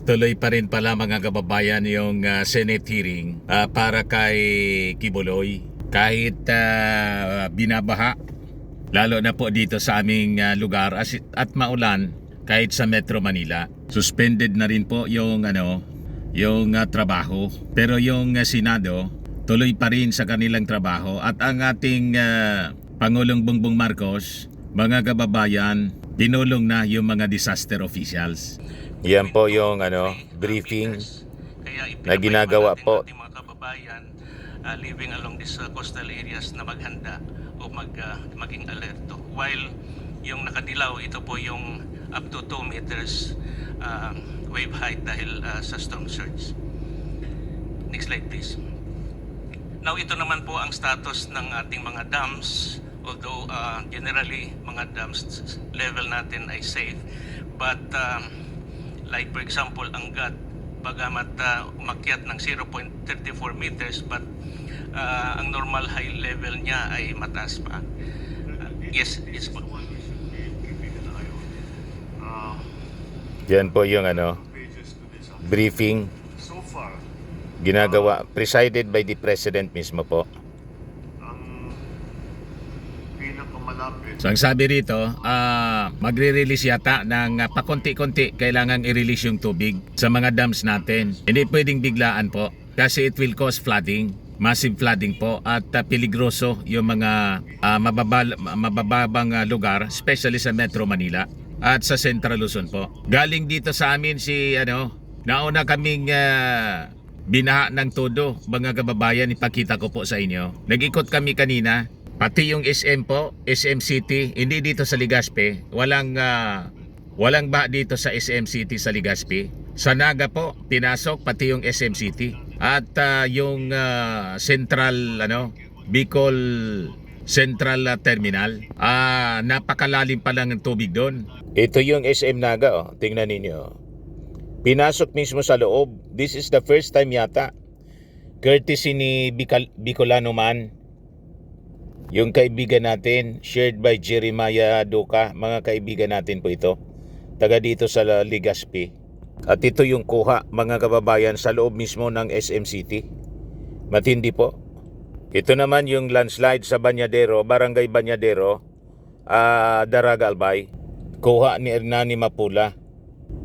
Tuloy pa rin pala mga kababayan yung Senate hearing para kay Kibuloy. Kahit binabaha, lalo na po dito sa aming lugar at maulan kahit sa Metro Manila. Suspended na rin po yung trabaho. Pero yung Senado tuloy pa rin sa kanilang trabaho at ang ating Pangulong Bongbong Marcos, mga kababayan, tinulong na yung mga disaster officials. Yan po yung briefing na ginagawa po ating mga kababayan living along these coastal areas na maghanda o maging alerto. While yung nakadilaw, ito po yung up to 2 meters wave height dahil sa storm surge. Next slide please. Now ito naman po ang status ng ating mga dams. Although generally mga dams level natin ay safe, but like for example ang GAT, bagamat umakyat ng 0.34 meters, but ang normal high level niya ay mataas pa. Yes po. Yan po yung briefing ginagawa, presided by the President mismo po. So ang sabi rito, magre-release yata ng pakonti-konti, kailangang i-release yung tubig sa mga dams natin. Hindi pwedeng biglaan po kasi it will cause flooding, massive flooding po, at peligroso yung mga mabababang lugar, especially sa Metro Manila at sa Central Luzon po. Galing dito sa amin si nauna kaming binaha ng todo, mga kababayan, ipakita ko po sa inyo. Nag-ikot kami kanina. Pati yung SM po, SM City, hindi dito sa Legazpi. Walang ba dito sa SM City sa Legazpi. Sa Naga po, pinasok pati yung SM City. At yung Central, Bicol Central Terminal. Napakalalim pa lang ng tubig doon. Ito yung SM Naga, tingnan ninyo. Pinasok mismo sa loob. This is the first time yata. Courtesy ni Bicolano Man. Yung kaibigan natin, shared by Jeremiah Duca, mga kaibigan natin po ito, taga dito sa Legazpi. At ito yung kuha, mga kababayan, sa loob mismo ng SM City. Matindi po. Ito naman yung landslide sa Bañadero, Barangay Bañadero, Daraga Albay. Kuha ni Hernani Mapula.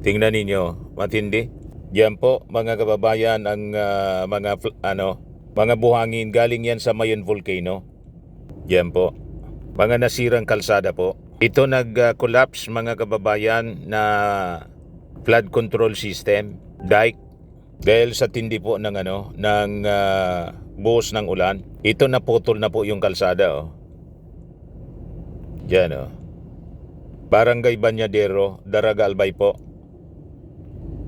Tingnan ninyo, matindi. Yan po, mga kababayan, ang mga buhangin, galing yan sa Mayon Volcano. Yan po, mga nasirang kalsada po. Ito nag-collapse, mga kababayan, na flood control system, dike, dahil sa tindi po ng buhos ng ulan. Ito naputol na po yung kalsada. Yan Barangay Bañadero, Daraga Albay po.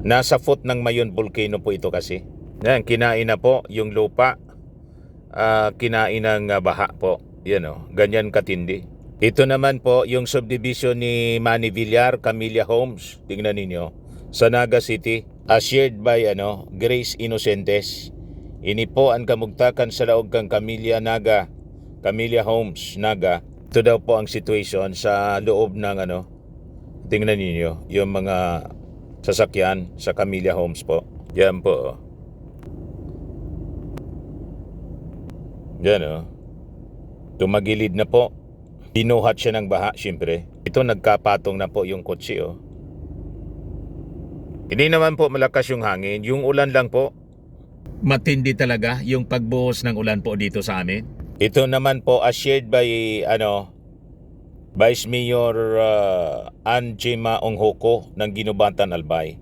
Nasa foot ng Mayon Volcano po ito kasi. Yan, kinain na po yung lupa, kinain ng baha po. Yan ganyan katindi. Ito naman po yung subdivision ni Manny Villar, Camellia Homes. Tingnan ninyo. Sa Naga City, shared by Grace Innocentes. Ini po ang kamugtakan sa laog kang Camellia Homes, Naga. Ito daw po ang situation sa loob ng tingnan ninyo yung mga sasakyan sa Camellia Homes po. Yan po. Yan tumagilid na po. Binuhat siya ng baha, syempre. Ito nagkapatong na po yung kotse. Hindi naman po malakas yung hangin. Yung ulan lang po. Matindi talaga yung pagbuhos ng ulan po dito sa amin. Ito naman po shared by Vice Mayor Anjema Onghoko ng Ginubatan Albay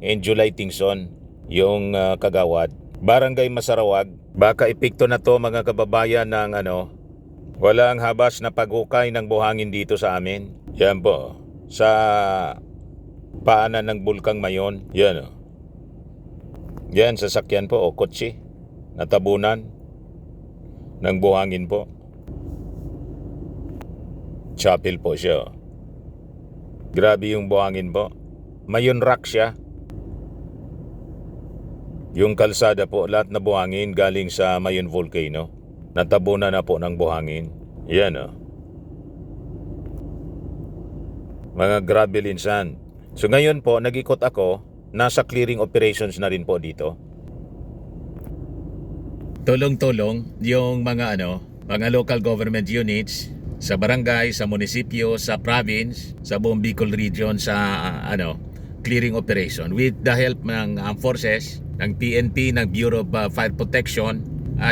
and July Tingson, yung kagawad. Barangay Masarawag. Baka epekto na to, mga kababayan, ng walang habas na paghukay ng buhangin dito sa amin. Yan po. Sa paanan ng Bulkang Mayon. Yan Yan, sasakyan po kotse. Natabunan ng buhangin po. Chapel po siya. Grabe yung buhangin po. Mayon rock siya. Yung kalsada po, lahat na buhangin galing sa Mayon Volcano. Natabunan na po ng buhangin. Yan mga grabe linsan. So ngayon po, nag-ikot ako nasa clearing operations na rin po dito. Tulong-tulong yung mga mga local government units sa barangay, sa munisipyo, sa province, sa buong Bicol region sa clearing operation with the help ng armed forces, ng PNP, ng Bureau of Fire Protection,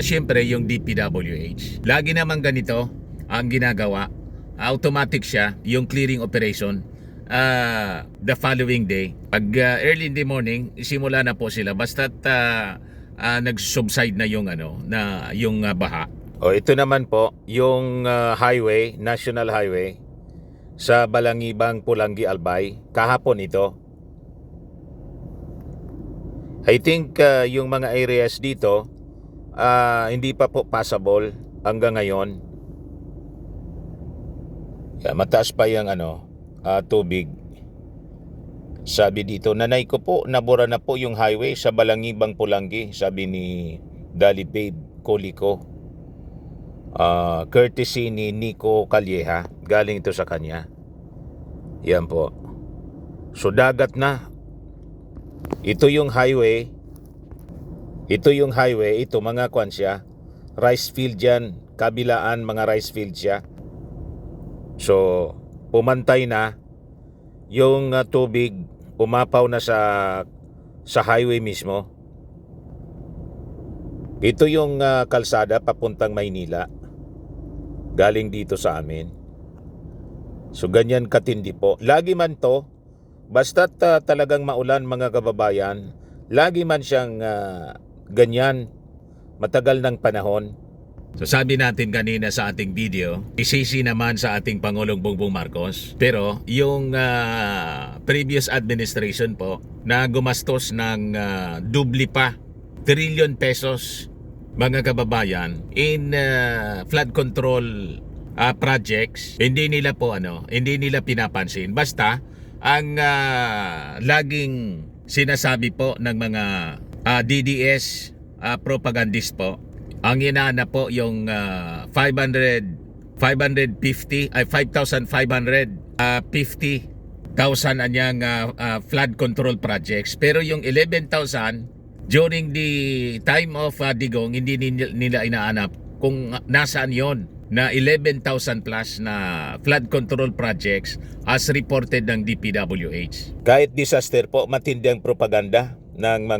syempre yung DPWH. Lagi naman ganito ang ginagawa. Automatic siya yung clearing operation the following day. Pag early in the morning, simula na po sila basta't nag-subside na yung yung baha. Ito naman po yung highway, National Highway sa Balangibang, Pulangi, Albay. Kahapon ito. I think yung mga areas dito hindi pa po passable hanggang ngayon. Mataas pa yung tubig. Sabi dito, nanay ko po, nabura na po yung highway sa Balangibang, Pulangi, sabi ni Dali Babe Colico. Courtesy ni Nico Calleja, galing ito sa kanya. Yan po. So dagat na. Ito yung highway. Ito mga kwan siya. Rice field yan. Kabilaan mga rice field siya. So pumantay na yung tubig, umapaw na sa highway mismo. Ito yung kalsada papuntang Maynila. Galing dito sa amin. So ganyan katindi po. Lagi man to, basta't talagang maulan mga kababayan, lagi man siyang ganyan, matagal ng panahon. So sabi natin kanina sa ating video, isisi naman sa ating Pangulong Bongbong Marcos. Pero yung previous administration po na gumastos ng dubli pa, trillion pesos mga kababayan in flood control projects, hindi nila pinapansin. Basta ang laging sinasabi po ng mga DDS propagandist po, ang inaanap po yung 550,000 anyang flood control projects. Pero yung 11,000 during the time of Digong, hindi nila inaanap kung nasaan yon na 11,000 plus na flood control projects as reported ng DPWH. Kahit disaster po, matindi ang propaganda ng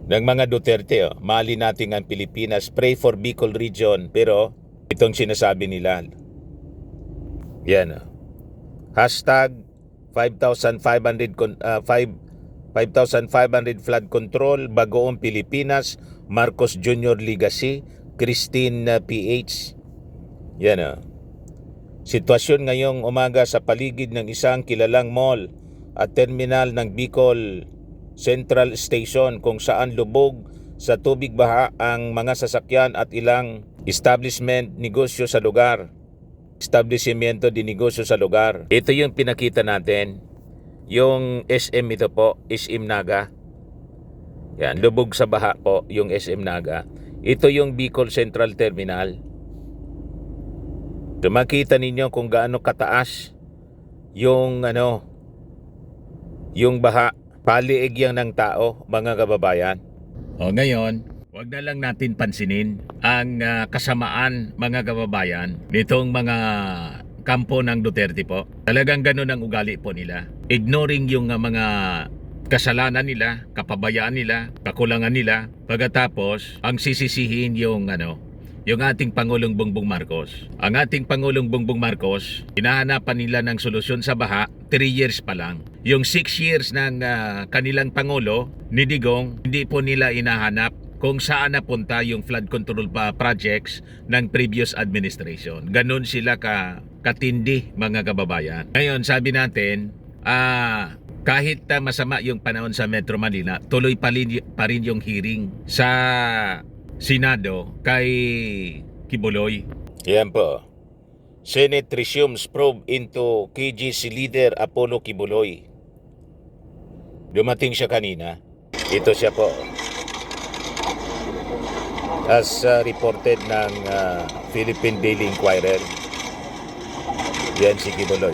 mga Duterte. Mali natin ang Pilipinas, pray for Bicol region. Pero itong sinasabi nila, yan, hashtag 5,500 flood control, Bagoong Pilipinas, Marcos Jr. Legacy, Christine PH. Yan. Sitwasyon ngayong umaga sa paligid ng isang kilalang mall at terminal ng Bicol Central Station, kung saan lubog sa tubig baha ang mga sasakyan at ilang negosyo sa lugar. Establishmento de negosyo sa lugar. Ito yung pinakita natin. Yung SM ito po, SM Naga. Yan, lubog sa baha po yung SM Naga. Ito yung Bicol Central Terminal. So, makita ninyo kung gaano kataas yung yung baha. Paliig yan ng tao, mga kababayan. Ngayon, wag na lang natin pansinin ang kasamaan, mga kababayan, nitong mga kampo ng Duterte po. Talagang ganun ang ugali po nila. Ignoring yung mga kasalanan nila, kapabayaan nila, kakulangan nila. Pagkatapos, ang sisisihin yung ating Pangulong Bongbong Marcos. Ang ating Pangulong Bongbong Marcos, hinahanapan nila ng solusyon sa baha 3 years pa lang. Yung 6 years ng kanilang Pangulo, ni Digong, hindi po nila inahanap kung saan napunta yung flood control projects ng previous administration. Ganon sila katindi, mga kababayan. Ngayon, sabi natin, kahit masama yung panahon sa Metro Manila, tuloy pa rin yung hearing sa Senado kay Kibuloy. Yan po. Senate resumes probe into KGC leader Apollo Kibuloy. Dumating siya kanina. Ito siya po. As reported ng Philippine Daily Inquirer. Yan si Kibuloy.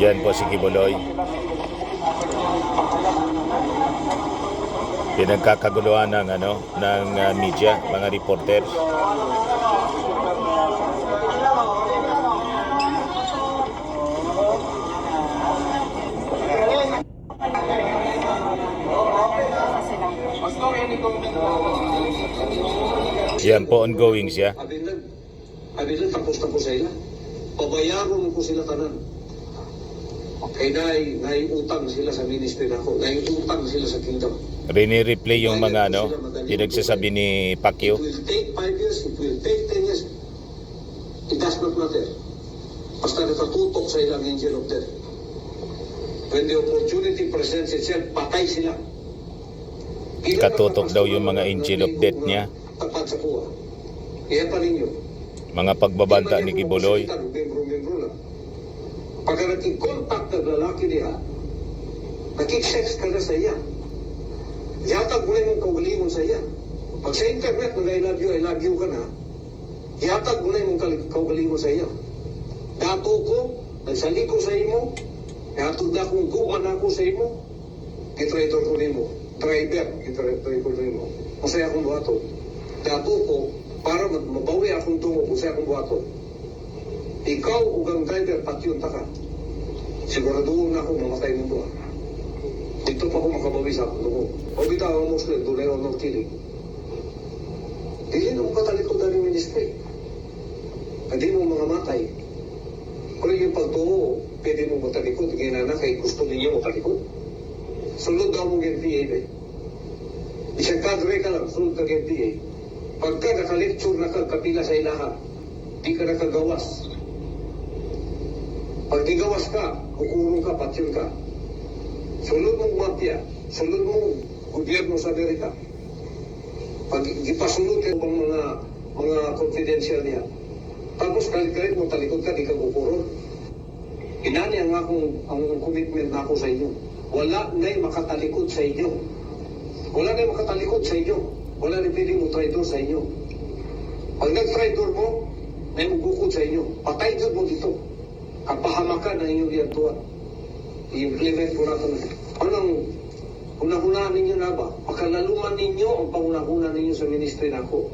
Yan po si Kibuloy. Pinagkakaguluhan ng media, mga reporters. Yan po, ongoing siya. Abilan tapos sila. Pabayaron ko sila tanan. Kaya naiutang sila sa ministry nako, naiutang sila sa kingdom. Rini-replay yung mga pinagsasabi ni Pacquiao. It will take 5 years, it will take 10 years. It does not matter. Basta nakatutok sa ilang angel of death. When the opportunity presents itself, patay sila. Katutok daw yung mga angel of death niya. Tapat sa kuha. Kaya pa ninyo. Mga pagbabanta ni Kibuloy. Membro lang. Pagka naging-contact na lalaki niya, naging-sex ka na sa iya. Yatag mo na yung kaugalingon sa iya. Pag sa internet, I love you ka na, yatag mo na yung kaugalingon sa iya. Dato ko, nagsali ko sa imo, yatag na kung guman ako sa imo, gitraitor ko nimo. Driver, gitraitor ko nimo. Masaya akong buhato. Dato ko, para mabawi akong tungo, masaya akong buhato. Ikaw ugang driver, patyon ta ka. Siguraduhin na ako mamatay mo doon. Dito pa ako makabawi sa tungo. O bitaw ang Muslim, doon ay honor killing. Dili na mo katalikod na ng ministry. Hindi mo mga matay. Kung yung pagtuo, pwede mo matalikod. Ngayon na kay gusto ninyo matalikod. Sulod daw mong NPA ba? Isang kadre ka lang, sulod ka NPA. Pagka naka-lecture na ka, kapila sa ilaha, di ka nakagawas. Pag di gawas ka, kukulong ka, patyon ka. Sulod mong mafia, sulod mong gobyerno sa Amerika. Pag ipasulod ka ng mga confidential niya, tapos kalit-kalit mo talikod ka, di ka kukulong. Inani ang commitment na ako sa inyo. Wala na'y makatalikod sa inyo. Wala na'y makatalikod sa inyo. Wala na'y pwede mo traidor sa inyo. Pag nag-traidor mo, na'y magukod sa inyo. Patay dyan mo dito. Kapahamakan na inyong liyantuan. I-implement po natin. Anong unang-unahan ninyo na ba? Pakalaluman ninyo ang pangunang-unahan ninyo sa ministry na ako.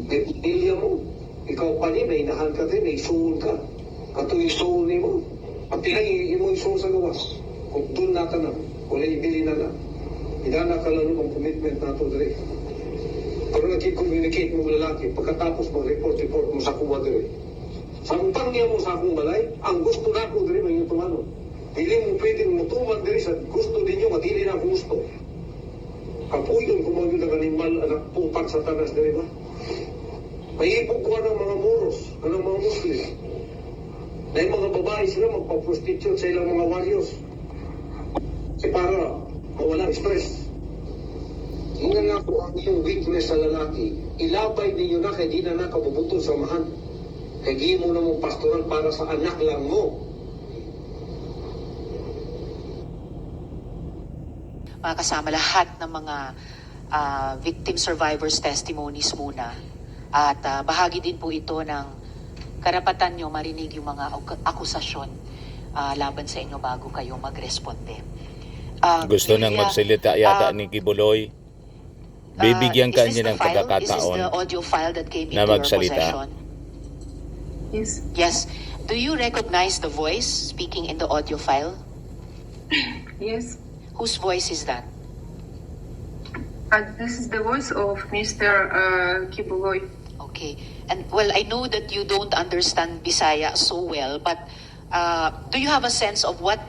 Pamilya mo. Ikaw pa ni, may inahan ka din, may soul ka. Katuloy soul ni mo. At pinay mo yung soul sa gawas. Kung doon na ka na, wala ibili na na. Hinanakalalo ang commitment na ito dire. Pero nag-communicate mo lalaki, pagkatapos mag-report mo sa kuwa dire. Sampang niya mo sa akong balay, ang gusto na ako dire may tumano. Dili mo pwedeng mutuman dire sa gusto ninyo, matili na ako gusto. Kapuyon kung mga yung animal, anak pupag sa tanas dire ba? May ipugkuha ng mga moros, ng mga Muslim. Na yung mga babae sila magpa-prostitute sa ilang mga warriors. Para mawala stress. Tingnan nga po ang iyong weakness sa lalaki. Ilabay ninyo na kaya di na nakabubutol sa mahan. Kaya di mo na mong pastoral para sa anak lang mo. Mga kasama lahat ng mga victim survivors testimonies muna. At bahagi din po ito ng karapatan nyo marinig yung mga akusasyon laban sa inyo bago kayo magresponde. Gusto nang magsalita yata ni Kibuloy. Bibigyan ka niya ng pagkakataon na magsalita. Yes. Yes. Do you recognize the voice speaking in the audio file? Yes. Whose voice is that? This is the voice of Mr. Kibuloy. Okay. And well, I know that you don't understand Bisaya so well, but do you have a sense of what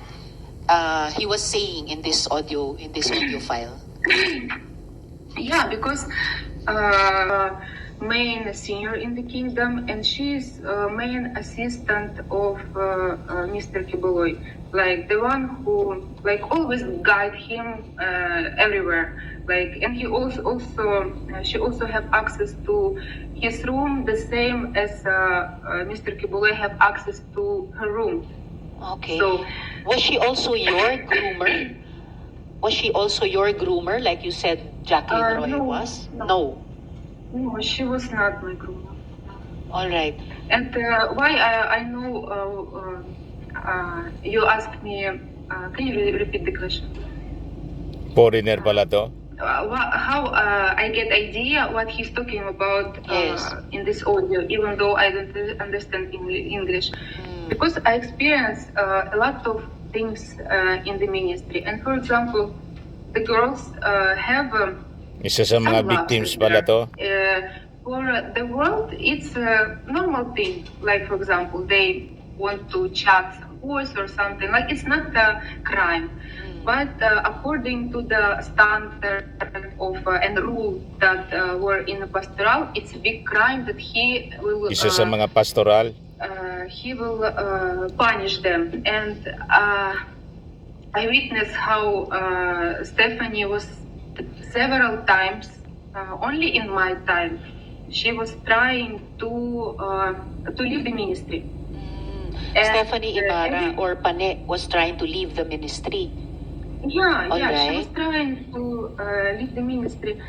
he was saying in this audio file? Yeah, because main senior in the kingdom, and she's main assistant of Mr. Kibuloy, like the one who like always guide him everywhere. Like, and he she also have access to his room the same as Mr. Kibuloy have access to her room. Okay. So, was she also your groomer? Was she also your groomer, like you said Jacqueline Roy no, was? no. No, she was not my groomer. All right. And why I know you asked me, can you repeat the question? Foreigner pala to? How I get idea what he's talking about Yes. in this audio, even though I don't understand English, because I experience a lot of things in the ministry. And for example, the girls have Isa sa mga some victims love pala there. to? For the world, it's a normal thing. Like for example, they want to chat some boys or something. Like it's not a crime. But according to the standard of and rule that were in the pastoral, it's a big crime that he will Isa sa mga pastoral? punish them. And I witnessed how Stephanie was several times, only in my time, she was trying to leave the ministry. And, Stephanie Ibarra every- or Pane was trying to leave the ministry. Yeah, All she right. was trying to leave the ministry,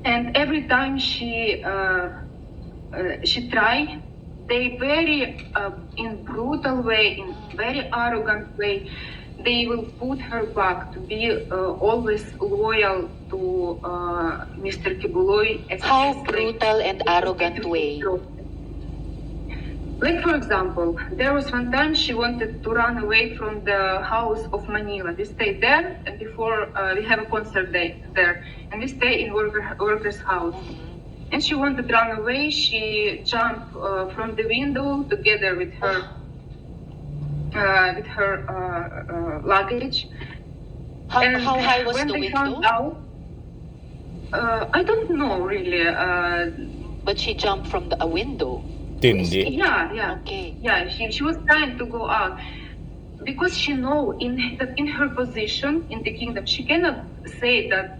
and every time she tried, they very in brutal way, in very arrogant way, they will put her back to be always loyal to Mr. Kibuloy. as How his brutal and arrogant way? Like for example, there was one time she wanted to run away from the house of Manila. We stayed there, and before we have a concert day there, and we stay in worker's house. And she wanted to run away. She jumped from the window together with her luggage. How, And how high was when the they found window? out, I don't know really. But she jumped from a window. Tindi. Yeah. Okay. Yeah, she was trying to go out because she know that in her position in the kingdom, she cannot say that,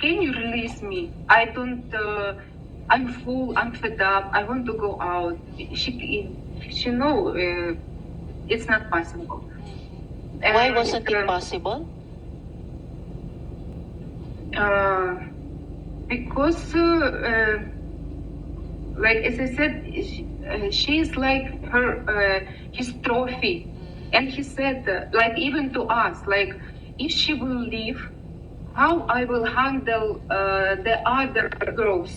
can you release me? I don't, I'm full, I'm fed up, I want to go out. She know it's not possible. Why And, wasn't it possible? Because, like as I said, she is like his trophy, and he said, like even to us, like if she will leave, how I will handle the other girls,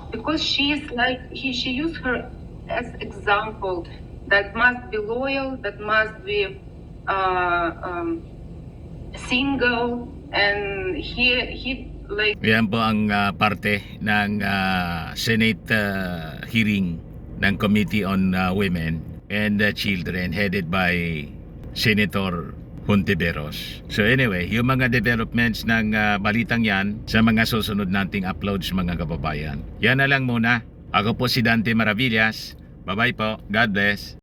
because she is like she used her as example that must be loyal, that must be single, and he like. Yan po ang parte ng Senate hearing ng Committee on Women and Children headed by Senator Hontiveros. So anyway, yung mga developments ng balitang yan sa mga susunod nating uploads mga kababayan. Yan na lang muna. Ako po si Dante Maravillas. Bye-bye po. God bless.